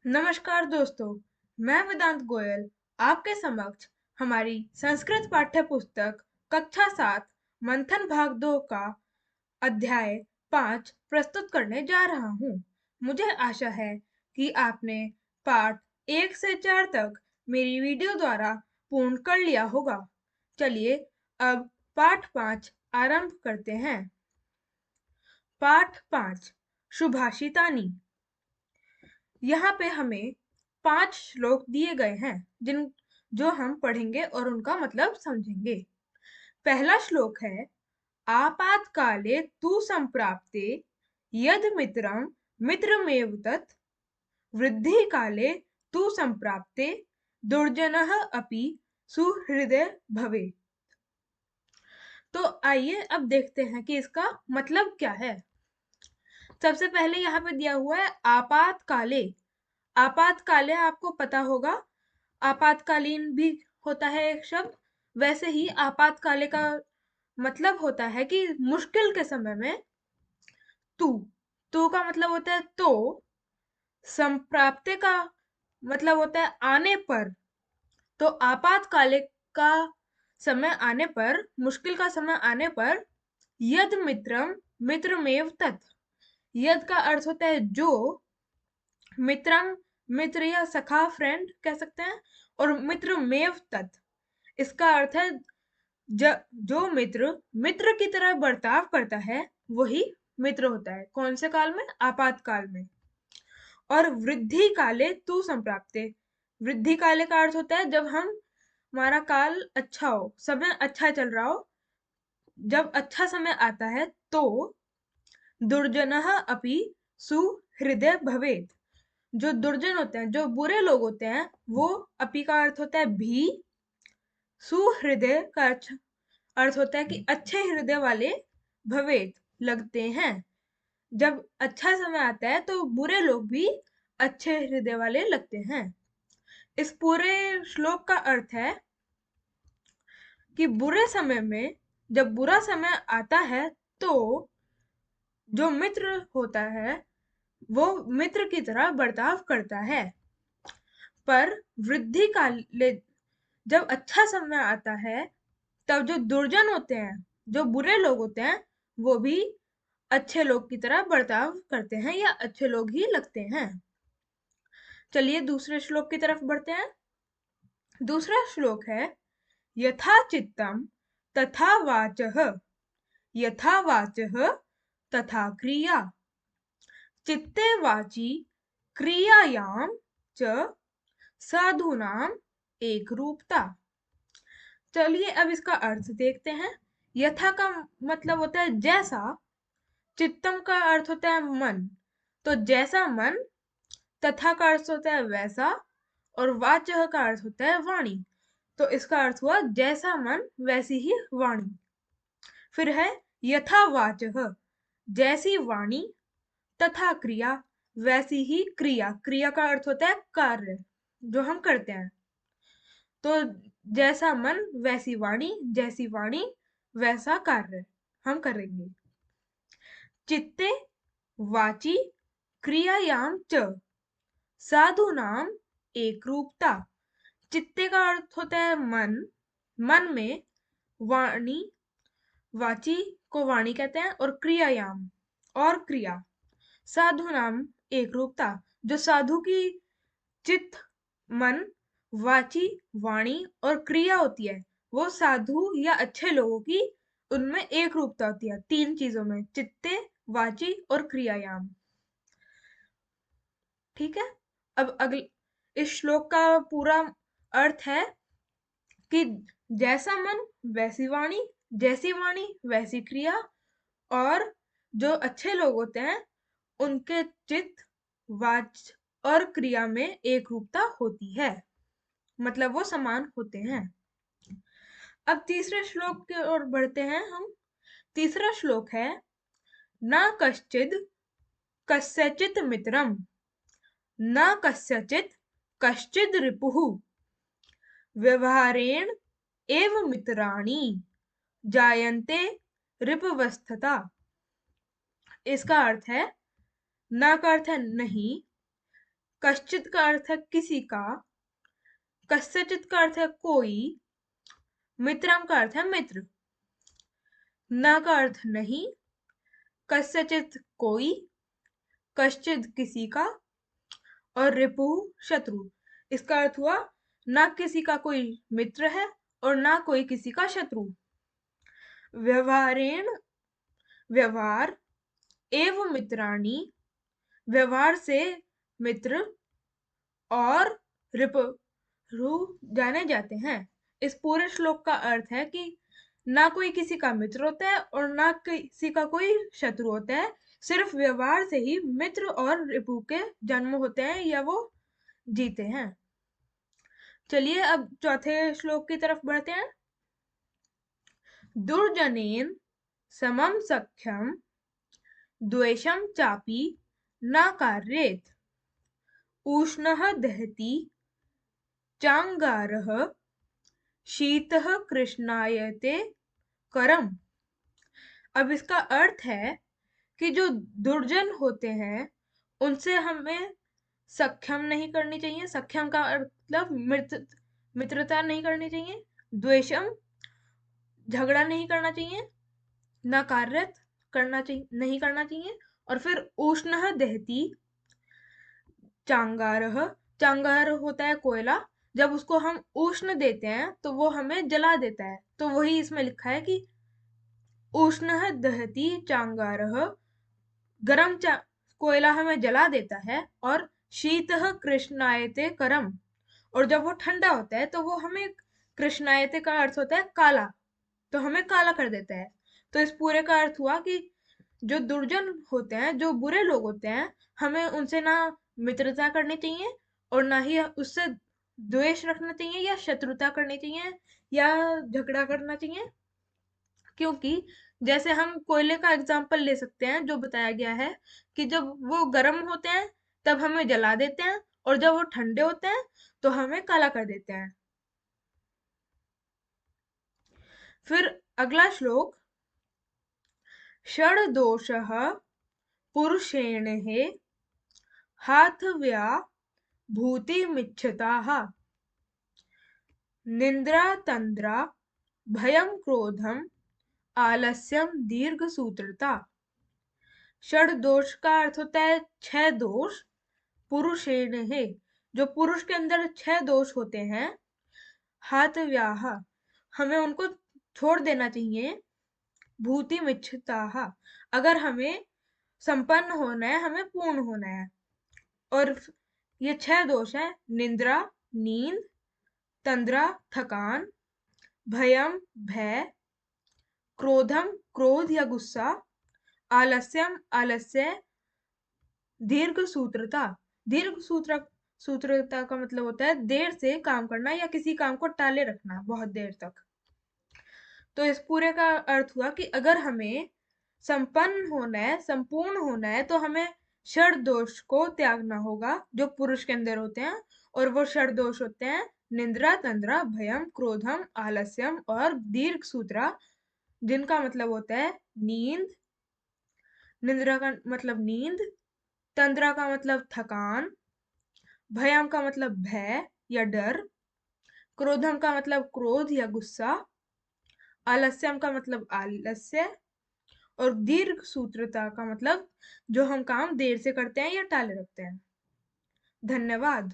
नमस्कार दोस्तों, मैं वेदांत गोयल आपके समक्ष हमारी संस्कृत पाठ्य पुस्तक कक्षा 7 मंथन भाग 2 का अध्याय 5 प्रस्तुत करने जा रहा हूँ। मुझे आशा है कि आपने पाठ 1 से 4 तक मेरी वीडियो द्वारा पूर्ण कर लिया होगा। चलिए अब पाठ 5 आरंभ करते हैं। पाठ 5 सुभाषितानी। यहाँ पे हमें 5 श्लोक दिए गए हैं जो हम पढ़ेंगे और उनका मतलब समझेंगे। पहला श्लोक है, आपातकाले तु संप्राप्ते यद मित्रं मित्रमेव तत् वृद्धि काले तु संप्राप्ते दुर्जनः अपि सुहृदय भवेत्। तो आइए अब देखते हैं कि इसका मतलब क्या है। सबसे पहले यहाँ पे दिया हुआ है आपातकाले। आपातकाले आपको पता होगा, आपातकालीन भी होता है एक शब्द। वैसे ही आपातकाले का मतलब होता है कि मुश्किल के समय में तू। तू का मतलब होता है तो, संप्राप्ते का मतलब होता है आने पर। तो आपातकाले का समय आने पर, मुश्किल का समय आने पर, यद मित्रम मित्रमेव तत्। यद का अर्थ होता है जो, मित्रम मित्र या सखा फ्रेंड कह सकते हैं, और मित्र मेव तत् इसका अर्थ है जो मित्र मित्र की तरह बर्ताव करता है वही मित्र होता है। कौन से काल में? आपातकाल में। और वृद्धि काले तू संप्राप्ते। वृद्धि काले का अर्थ होता है जब हमारा काल अच्छा हो, समय अच्छा चल रहा हो, जब अच्छा समय आता है तो दुर्जनः अपि सुहृदय भवेत्। जो दुर्जन होते हैं, जो बुरे लोग होते हैं, वो अपि का अर्थ होता है भी, सुहृदय का अर्थ होता है कि अच्छे हृदय वाले, भवेत लगते हैं। जब अच्छा समय आता है तो बुरे लोग भी अच्छे हृदय वाले लगते हैं। इस पूरे श्लोक का अर्थ है कि बुरे समय में, जब बुरा समय आता है तो जो मित्र होता है वो मित्र की तरह बर्ताव करता है। पर वृद्धि काल जब अच्छा समय आता है तब जो दुर्जन होते हैं, जो बुरे लोग होते हैं, वो भी अच्छे लोग की तरह बर्ताव करते हैं या अच्छे लोग ही लगते हैं। चलिए दूसरे श्लोक की तरफ बढ़ते हैं। दूसरा श्लोक है, यथा चित्तम तथा वाचः, यथा वाचः तथा क्रिया, चित्ते वाची क्रियायां च साधूनाम एक रूपता। चलिए अब इसका अर्थ देखते हैं। यथा का मतलब होता है जैसा, चित्तम का अर्थ होता है मन, तो जैसा मन, तथा का अर्थ होता है वैसा, और वाचः का अर्थ होता है वाणी। तो इसका अर्थ हुआ जैसा मन वैसी ही वाणी। फिर है यथा वाचः, जैसी वाणी, तथा क्रिया, वैसी ही क्रिया। क्रिया का अर्थ होता है कार्य, जो हम करते हैं। तो जैसा मन वैसी वाणी, जैसी वाणी वैसा कार्य हम करेंगे। चित्ते वाची क्रियायाम च साधुनाम एक रूपता। चित्ते का अर्थ होता है मन, मन में, वाणी, वाची को वाणी कहते हैं, और क्रियायाम और क्रिया, साधु नाम एक रूपता। जो साधु की चित्त, मन, वाची, वाणी और क्रिया होती है, वो साधु या अच्छे लोगों की उनमें एक रूपता होती है, 3 चीजों में, चित्ते, वाची और क्रियायाम। ठीक है। अब अगले, इस श्लोक का पूरा अर्थ है कि जैसा मन वैसी वाणी, जैसी वाणी वैसी क्रिया, और जो अच्छे लोग होते हैं उनके चित्त, वाच और क्रिया में एक रूपता होती है, मतलब वो समान होते हैं। अब तीसरे श्लोक की ओर बढ़ते हैं हम। तीसरा श्लोक है, न कश्चिद कस्यचित मित्रम, न कस्यचित कश्चिद रिपुः, व्यवहारेण एव मित्राणि जायन्ते रिपवस्थता। इसका अर्थ है, न का अर्थ है नहीं, कश्चित का अर्थ है किसी का, कस्यचित का अर्थ है कोई, मित्रम का अर्थ है मित्र, न का अर्थ नहीं, कस्यचित कोई, कश्चित किसी का, और रिपु शत्रु। इसका अर्थ हुआ ना किसी का कोई मित्र है और ना कोई किसी का शत्रु। व्यवहारेण, व्यवहार, एवं मित्राणि, व्यवहार से मित्र, और रिपु जाने जाते हैं। इस पूरे श्लोक का अर्थ है कि ना कोई किसी का मित्र होता है और ना किसी का कोई शत्रु होता है, सिर्फ व्यवहार से ही मित्र और रिपु के जन्म होते हैं या वो जीते हैं। चलिए अब चौथे श्लोक की तरफ बढ़ते हैं। दुर्जनेन समम सख्यम द्वेषम चापि न कारयेत, उष्णः दहति चांगारः शीतः कृष्णायते करम। अब इसका अर्थ है कि जो दुर्जन होते हैं उनसे हमें सख्यम नहीं करनी चाहिए। सख्यम का मतलब मित्रता नहीं करनी चाहिए। द्वेषम, झगड़ा नहीं करना चाहिए। नकारत, करना चाहिए नहीं करना चाहिए। और फिर उष्णः दहति चांगारः, चांगार होता है कोयला, जब उसको हम उष्ण देते हैं तो वो हमें जला देता है, तो वही इसमें लिखा है कि उष्णः दहति चांगारः, गरम कोयला हमें जला देता है। और शीतः कृष्णायते करम, और जब वो ठंडा होता है तो वो हमें, कृष्णायते का अर्थ होता है काला, तो हमें काला कर देता है। तो इस पूरे का अर्थ हुआ कि जो दुर्जन होते हैं, जो बुरे लोग होते हैं, हमें उनसे ना मित्रता करनी चाहिए और ना ही उससे द्वेष रखना चाहिए या शत्रुता करनी चाहिए या झगड़ा करना चाहिए। क्योंकि जैसे हम कोयले का एग्जाम्पल ले सकते हैं, जो बताया गया है कि जब वो गर्म होते हैं तब हमें जला देते हैं, और जब वो ठंडे होते हैं तो हमें काला कर देते हैं। फिर अगला श्लोक, षड दोषः पुरुषेण हाथव्या भूतिमिच्छताः, निन्द्रा तन्द्रा भयं क्रोधम आलस्यम दीर्घ सूत्रता। षड दोष का अर्थ होता है छह दोष। पुरुषेण है, जो पुरुष के अंदर छह दोष होते हैं। हाथ व्याह, हमें उनको छोड़ देना चाहिए। भूति मिच्छताः, अगर हमें संपन्न होना है, हमें पूर्ण होना है। और ये छह दोष है, निंद्रा नींद, तंद्रा थकान, भयम भय, क्रोधम क्रोध या गुस्सा, आलस्यम आलस्य, दीर्घ सूत्रता। दीर्घ सूत्रता का मतलब होता है देर से काम करना या किसी काम को टाले रखना बहुत देर तक। तो इस पूरे का अर्थ हुआ कि अगर हमें संपन्न होना है, संपूर्ण होना है, तो हमें षड दोष को त्यागना होगा जो पुरुष के अंदर होते हैं। और वो षड दोष होते हैं निंद्रा तंद्रा भयम क्रोधम आलस्यम और दीर्घ सूत्रा, जिनका मतलब होता है नींद। निंद्रा का मतलब नींद, तंद्रा का मतलब थकान, भयम का मतलब भय या डर, क्रोधम का मतलब क्रोध या गुस्सा, आलस्यम का मतलब आलस्य, और दीर्घ सूत्रता का मतलब जो हम काम देर से करते हैं या टाले रखते हैं। धन्यवाद।